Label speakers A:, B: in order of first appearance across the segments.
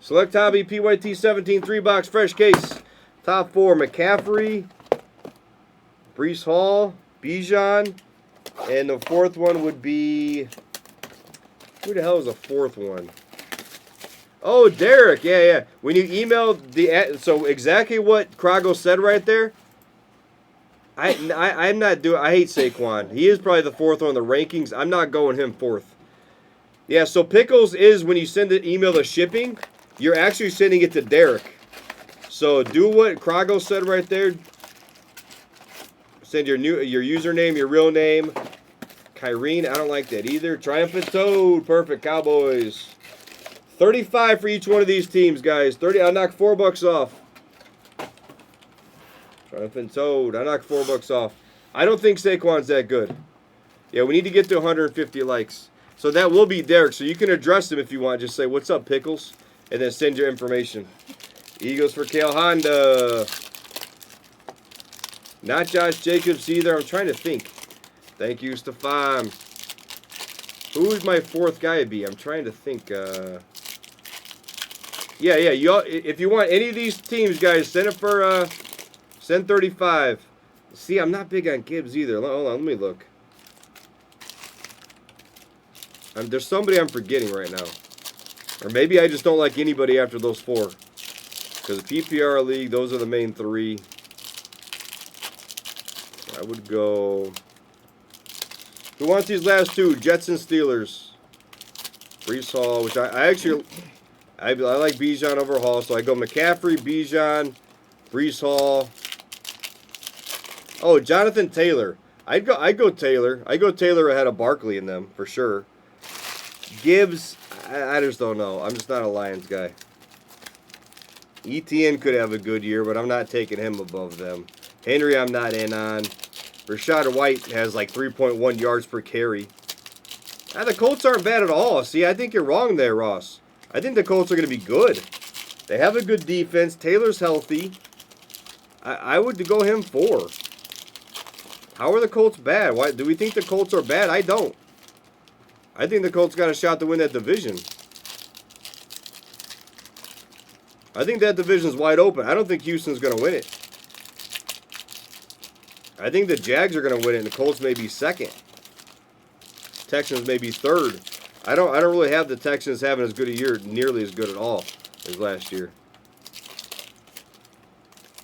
A: Select Hobby PYT 17 3-box fresh case. Top 4, McCaffrey, Brees Hall, Bijan, and the fourth one would be... Who the hell is the fourth one? Oh, Derek. Yeah. When you emailed the... So exactly what Krago said right there. I'm not doing... I hate Saquon. He is probably the fourth one in the rankings. I'm not going him fourth. Yeah, so Pickles is when you send the email to shipping, you're actually sending it to Derek. So do what Krago said right there. Send your username, your real name. Kyrene, I don't like that either. Triumphant Toad, perfect. Cowboys. 35 for each one of these teams, guys. 30. I'll knock $4 off. Triumphant Toad, I knock $4 off. I don't think Saquon's that good. Yeah, we need to get to 150 likes. So that will be Derek. So you can address him if you want. Just say, "What's up, Pickles?" And then send your information. Eagles for Kale Honda. Not Josh Jacobs either. I'm trying to think. Thank you, Stefan. Who would my fourth guy be? I'm trying to think. Yeah. If you want any of these teams, guys, send it for send 35. See, I'm not big on Gibbs either. Hold on, let me look. There's somebody I'm forgetting right now. Or maybe I just don't like anybody after those 4. Because the PPR league, those are the main 3. I would go... Who wants these last 2? Jets and Steelers. Brees Hall, which I like Bijan over Hall, so I go McCaffrey, Bijan, Brees Hall. Oh, Jonathan Taylor. I'd go Taylor. I go Taylor ahead of Barkley in them for sure. Gibbs, I just don't know. I'm just not a Lions guy. ETN could have a good year, but I'm not taking him above them. Henry, I'm not in on. Rashad White has like 3.1 yards per carry. The Colts aren't bad at all. See, I think you're wrong there, Ross. I think the Colts are going to be good. They have a good defense. Taylor's healthy. I would go him 4. How are the Colts bad? Why do we think the Colts are bad? I don't. I think the Colts got a shot to win that division. I think that division's wide open. I don't think Houston's going to win it. I think the Jags are going to win it, and the Colts may be second. Texans may be third. I don't really have the Texans having as good a year, nearly as good at all as last year.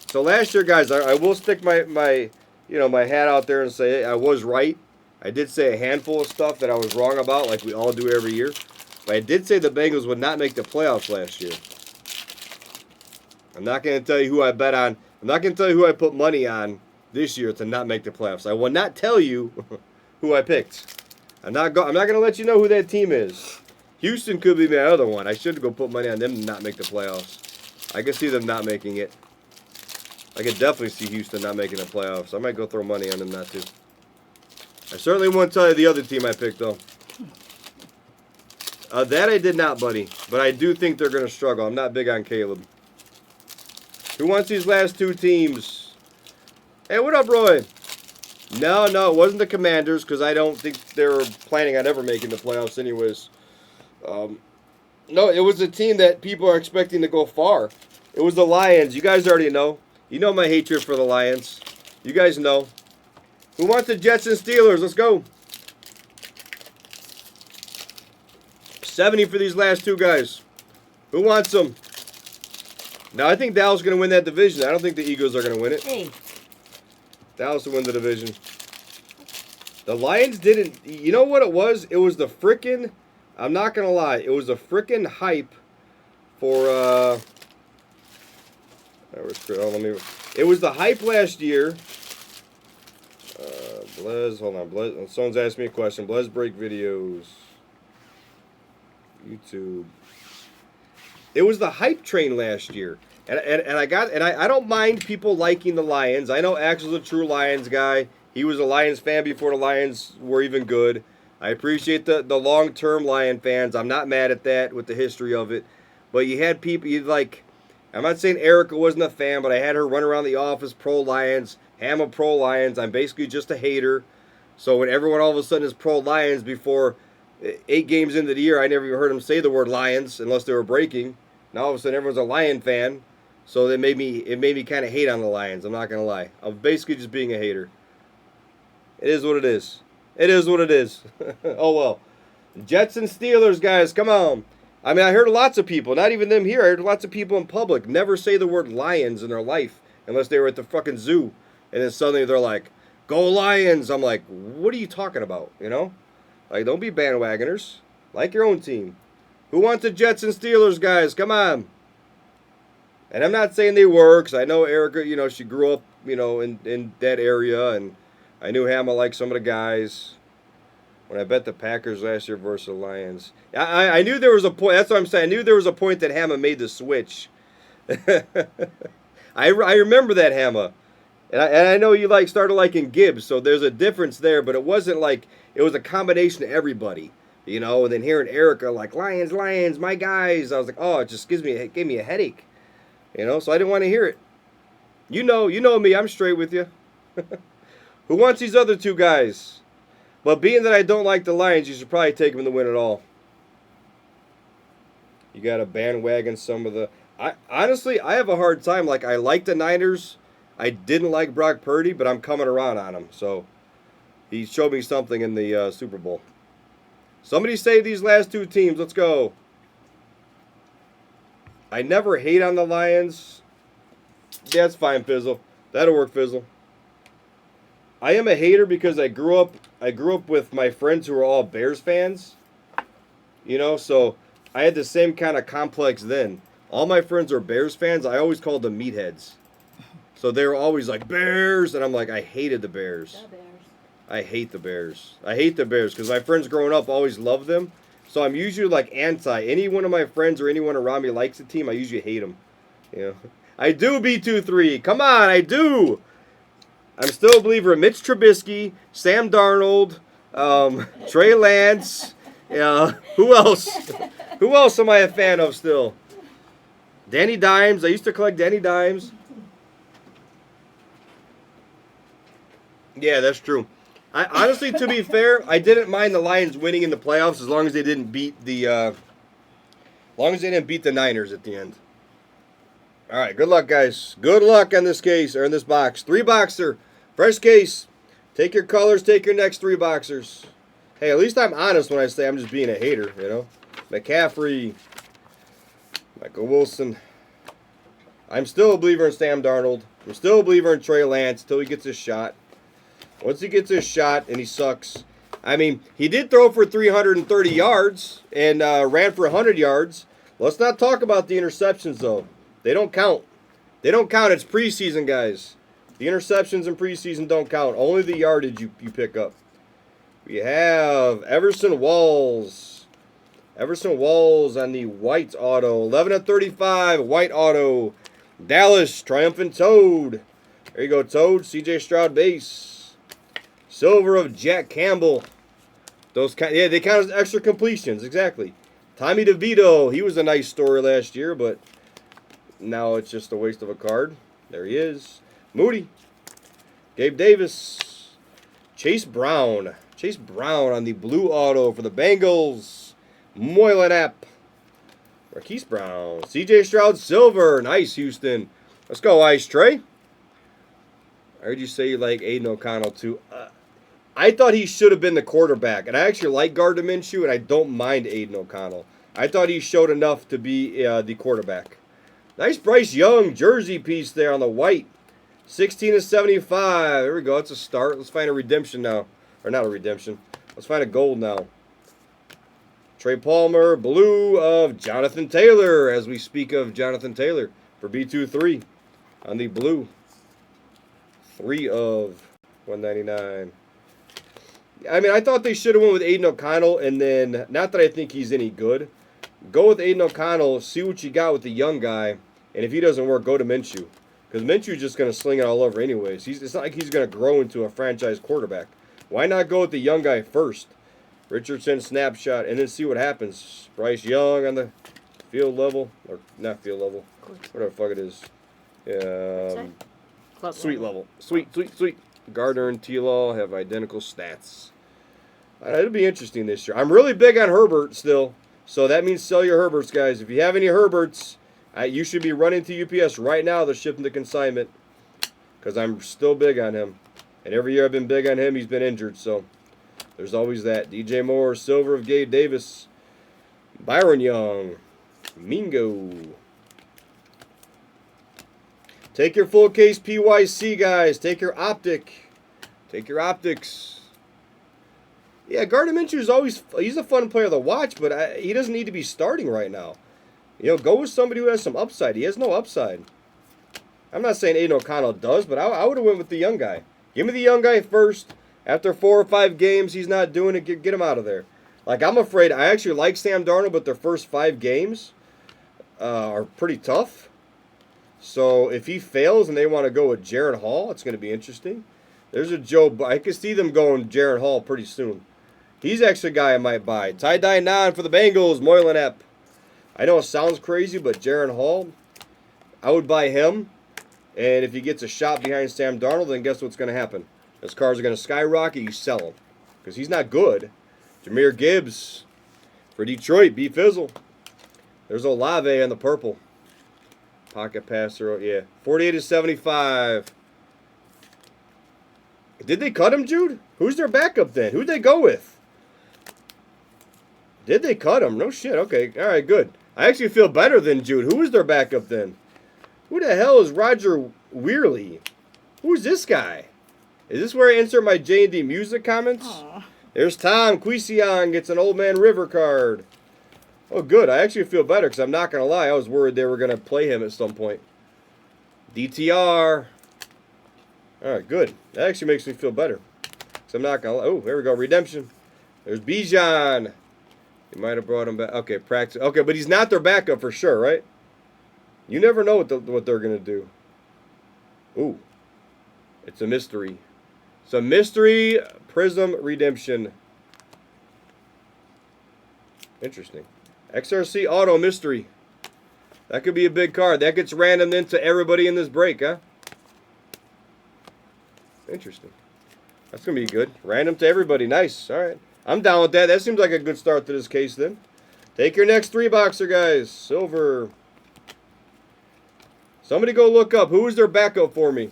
A: So last year, guys, I will stick my hat out there and say I was right. I did say a handful of stuff that I was wrong about, like we all do every year. But I did say the Bengals would not make the playoffs last year. I'm not going to tell you who I bet on. I'm not going to tell you who I put money on this year to not make the playoffs. I will not tell you who I picked. I'm not going to let you know who that team is. Houston could be my other one. I should go put money on them to not make the playoffs. I can see them not making it. I could definitely see Houston not making the playoffs. I might go throw money on them not to. I certainly won't tell you the other team I picked, though. That I did not, buddy. But I do think they're going to struggle. I'm not big on Caleb. Who wants these last 2 teams? Hey, what up, Roy? No, it wasn't the Commanders, because I don't think they're planning on ever making the playoffs anyways. No, it was a team that people are expecting to go far. It was the Lions. You guys already know. You know my hatred for the Lions. You guys know. Who wants the Jets and Steelers? Let's go. 70 for these last 2 guys. Who wants them? Now, I think Dallas is going to win that division. I don't think the Eagles are going to win it.
B: Hey.
A: Dallas will win the division. The Lions didn't... You know what it was? It was the frickin'... I'm not going to lie. It was a frickin' hype for... It was the hype last year. Blez, hold on. Blez, someone's asked me a question. Blez Break Videos. YouTube. It was the hype train last year. And I don't mind people liking the Lions. I know Axel's a true Lions guy. He was a Lions fan before the Lions were even good. I appreciate the long-term Lion fans. I'm not mad at that with the history of it. But you had people, I'm not saying Erica wasn't a fan, but I had her run around the office pro-Lions. I'm a pro-Lions. I'm basically just a hater. So when everyone all of a sudden is pro-Lions before 8 games into the year, I never even heard them say the word Lions unless they were breaking. Now all of a sudden everyone's a Lion fan, so it made me kind of hate on the Lions. I'm not gonna lie. I'm basically just being a hater. It is what it is. It is what it is. Oh well. Jets and Steelers, guys, come on. I mean, I heard lots of people, not even them here. I heard lots of people in public never say the word Lions in their life unless they were at the fucking zoo, and then suddenly they're like, "Go Lions!" I'm like, what are you talking about? You know, like don't be bandwagoners. Like your own team. Who wants the Jets and Steelers, guys? Come on. And I'm not saying they were, because I know Erica, you know, she grew up, you know, in that area, and I knew Hama liked some of the guys. When I bet the Packers last year versus the Lions. I knew there was a point. That's what I'm saying. I knew there was a point that Hama made the switch. I remember that, Hama. And I know you started liking Gibbs, so there's a difference there, but it wasn't like, it was a combination of everybody. You know, and then hearing Erica like, Lions, Lions, my guys. I was like, oh, it just gave me a headache. You know, so I didn't want to hear it. You know me. I'm straight with you. Who wants these other two guys? But being that I don't like the Lions, you should probably take them to win it all. You got to bandwagon some of the... Honestly, I have a hard time. Like, I like the Niners. I didn't like Brock Purdy, but I'm coming around on him. So, he showed me something in the Super Bowl. Somebody say these last two teams. Let's go. I never hate on the Lions. Yeah, that's fine, Fizzle. That'll work, Fizzle. I am a hater because I grew up with my friends who were all Bears fans. You know, so I had the same kind of complex then. All my friends are Bears fans. I always called them meatheads. So they were always like, Bears. And I'm like, I hated the Bears.
B: The Bears.
A: I hate the Bears. I hate the Bears because my friends growing up always loved them. So I'm usually like anti. Any one of my friends or anyone around me likes the team, I usually hate them. You know, I do B23. Come on, I do. I'm still a believer in Mitch Trubisky, Sam Darnold, Trey Lance. Who else? Who else am I a fan of still? Danny Dimes. I used to collect Danny Dimes. Yeah, that's true. I honestly, to be fair, I didn't mind the Lions winning in the playoffs as long as they didn't beat the Niners at the end. All right, good luck, guys. Good luck on this case or in this box. 3-boxer, fresh case. Take your colors. Take your next 3-boxers. Hey, at least I'm honest when I say I'm just being a hater. You know, McCaffrey, Michael Wilson. I'm still a believer in Sam Darnold. I'm still a believer in Trey Lance until he gets his shot. Once he gets his shot and he sucks. I mean, he did throw for 330 yards and ran for 100 yards. Let's not talk about the interceptions, though. They don't count. They don't count. It's preseason, guys. The interceptions in preseason don't count. Only the yardage you pick up. We have Everson Walls. Everson Walls on the white auto. 11/35, white auto. Dallas, Triumphant Toad. There you go, Toad. CJ Stroud base. Silver of Jack Campbell. Yeah, they count as extra completions, exactly. Tommy DeVito, he was a nice story last year, but now it's just a waste of a card. There he is. Moody. Gabe Davis. Chase Brown. Chase Brown on the blue auto for the Bengals. Moylan App. Marquise Brown. CJ Stroud silver. Nice, Houston. Let's go, Ice Trey. I heard you say you like Aiden O'Connell, too. I thought he should have been the quarterback. And I actually like Gardner Minshew, and I don't mind Aiden O'Connell. I thought he showed enough to be the quarterback. Nice Bryce Young jersey piece there on the white. 16/75. There we go. It's a start. Let's find a redemption now. Or not a redemption. Let's find a gold now. Trey Palmer, blue of Jonathan Taylor, as we speak of Jonathan Taylor for B23 on the blue. 3 of 199. I mean, I thought they should have went with Aiden O'Connell, and then, not that I think he's any good, go with Aiden O'Connell, see what you got with the young guy, and if he doesn't work, go to Minshew. Because Minshew's just going to sling it all over anyways. It's not like he's going to grow into a franchise quarterback. Why not go with the young guy first? Richardson snapshot, and then see what happens. Bryce Young on the field level, or not field level, whatever the fuck it is. Sweet level. Sweet. Gardner and T-Law have identical stats. It'll be interesting this year. I'm really big on Herbert still, so that means sell your Herberts, guys. If you have any Herberts, You should be running to UPS right now to ship him to consignment because I'm still big on him. And every year I've been big on him, he's been injured. So there's always that. DJ Moore, silver of Gabe Davis. Byron Young. Mingo. Take your full case PYC, guys. Take your optic. Take your optics. Yeah, Gardner Minshew is always, he's a fun player to watch, but he doesn't need to be starting right now. You know, go with somebody who has some upside. He has no upside. I'm not saying Aiden O'Connell does, but I would have went with the young guy. Give me the young guy first. After 4 or 5 games, he's not doing it. Get him out of there. Like, I'm afraid, I actually like Sam Darnold, but their first 5 games are pretty tough. So if he fails and they want to go with Jaron Hall, it's going to be interesting. There's a Joe. I can see them going Jaron Hall pretty soon. He's actually a guy I might buy. Tie-dye 9 for the Bengals, Moylan Epp. I know it sounds crazy, but Jaron Hall, I would buy him. And if he gets a shot behind Sam Darnold, then guess what's going to happen? His cars are going to skyrocket. You sell him because he's not good. Jahmyr Gibbs for Detroit, B. Fizzle. There's Olave on the purple. Pocket passer, yeah. 48/75. Did they cut him, Jude? Who's their backup then? Who'd they go with? Did they cut him? No shit. Okay. All right, good. I actually feel better than Jude. Who was their backup then? Who the hell is Roger Weirley? Who's this guy? Is this where I insert my J&D music comments?
B: Aww.
A: There's Tom Quision gets an Old Man River card. Oh, good. I actually feel better because I'm not going to lie. I was worried they were going to play him at some point. DTR. All right, good. That actually makes me feel better. So I'm not going to lie. Oh, there we go. Redemption. There's Bijan. He might have brought him back. Okay, practice. Okay, but he's not their backup for sure, right? You never know what they're going to do. Ooh. It's a mystery. It's a mystery Prism Redemption. Interesting. XRC Auto Mystery. That could be a big card. That gets random into everybody in this break, huh? Interesting. That's going to be good. Random to everybody. Nice. All right. I'm down with that. That seems like a good start to this case then. Take your next 3-boxer, guys. Silver. Somebody go look up. Who is their backup for me?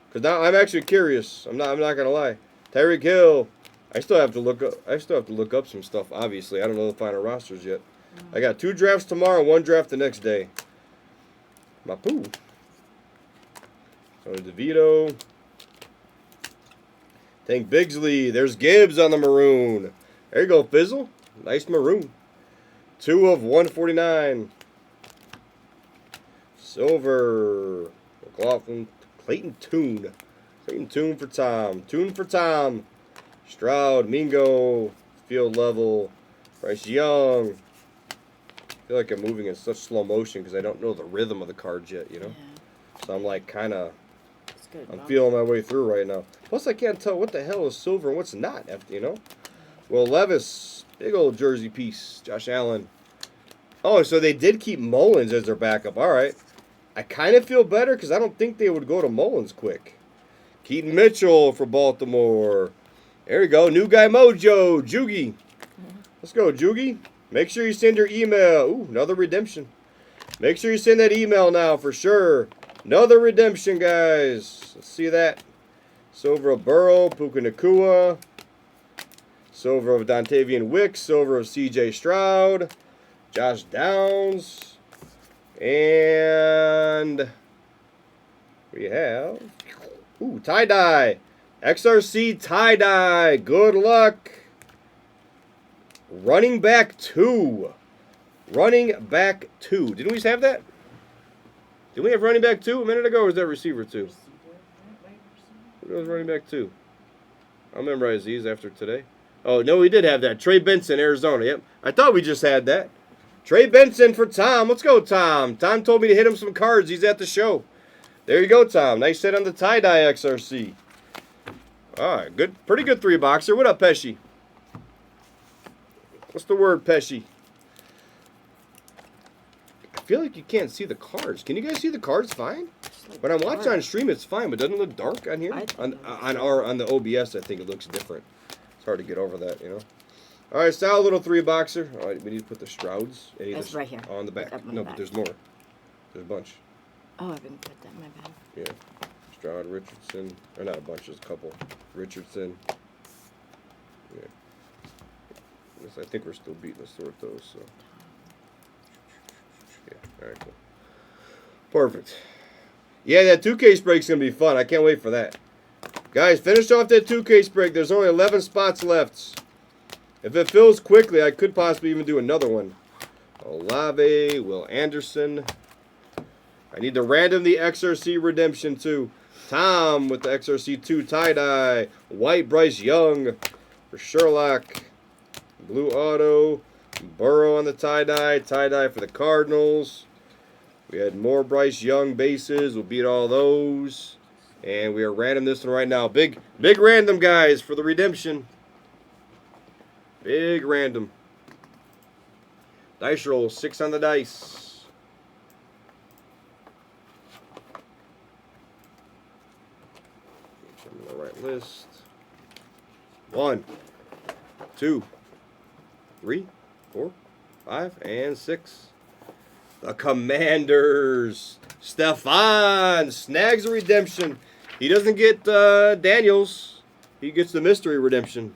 A: Because now I'm actually curious. I'm not going to lie. Tyreek Hill. I still have to look up some stuff, obviously. I don't know the final rosters yet. I got 2 drafts tomorrow, 1 draft the next day. Mapu. So DeVito. Tank Bigsley. There's Gibbs on the maroon. There you go, Fizzle. Nice maroon. 2 of 149. Silver. McLaughlin. Clayton Tune. Clayton Tune for Tom. Tune for Tom. Stroud, Mingo, field level, Bryce Young. I feel like I'm moving in such slow motion because I don't know the rhythm of the cards yet, you know? Yeah. So I'm like kind of, I'm feeling my way through right now. Plus I can't tell what the hell is silver and what's not, you know? Will Levis, big old jersey piece. Josh Allen. Oh, so they did keep Mullins as their backup. All right. I kind of feel better because I don't think they would go to Mullins quick. Keaton Mitchell for Baltimore. There we go. New guy mojo. Jugi. Let's go, Jugi. Make sure you send your email. Ooh, another redemption. Make sure you send that email now for sure. Another redemption, guys. Let's see that. Silver of Burrow. Puka Nacua. Silver of Dontavian Wicks. Silver of C.J. Stroud. Josh Downs. And we have... Ooh, tie-dye. XRC tie-dye. Good luck. Running back 2. Running back 2. Didn't we just have that? Did we have running back 2 a minute ago, or was that receiver 2? Who was running back 2? I'll memorize these after today. Oh, no, we did have that. Trey Benson, Arizona. Yep. I thought we just had that. Trey Benson for Tom. Let's go, Tom. Tom told me to hit him some cards. He's at the show. There you go, Tom. Nice hit on the tie-dye XRC. All right, good, pretty good 3-boxer. What up, Pesci? What's the word, Pesci? I feel like you can't see the cards. Can you guys see the cards fine? When I'm watching on stream, it's fine, but doesn't it look dark on here? On the OBS, I think it looks different. It's hard to get over that, you know. All right, solid little 3-boxer. All right, we need to put the Strouds.
B: That's right here.
A: On the back.
B: Up on
A: No,
B: the
A: but
B: back.
A: there's more. There's a bunch.
B: Oh, I didn't put that in my bag.
A: Yeah. Stroud, Richardson. Or not a bunch, just a couple. Richardson. Yeah. I think we're still beating the sort those, so. Yeah, all right, cool. Perfect. Yeah, that 2K break's going to be fun. I can't wait for that. Guys, finish off that 2K break. There's only 11 spots left. If it fills quickly, I could possibly even do another one. Olave, Will Anderson. I need to random the XRC Redemption too. Tom with the XRC 2 tie-dye. White Bryce Young for Sherlock. Blue Auto. Burrow on the tie-dye. Tie-dye for the Cardinals. We had more Bryce Young bases. We'll beat all those. And we are random this one right now. Big random, guys, for the redemption. Big random. Dice roll, 6 on the dice. I'm on the right list. 1, 2, 3, 4, 5, and 6. The Commanders. Stefan snags a redemption. He doesn't get Daniels. He gets the mystery redemption.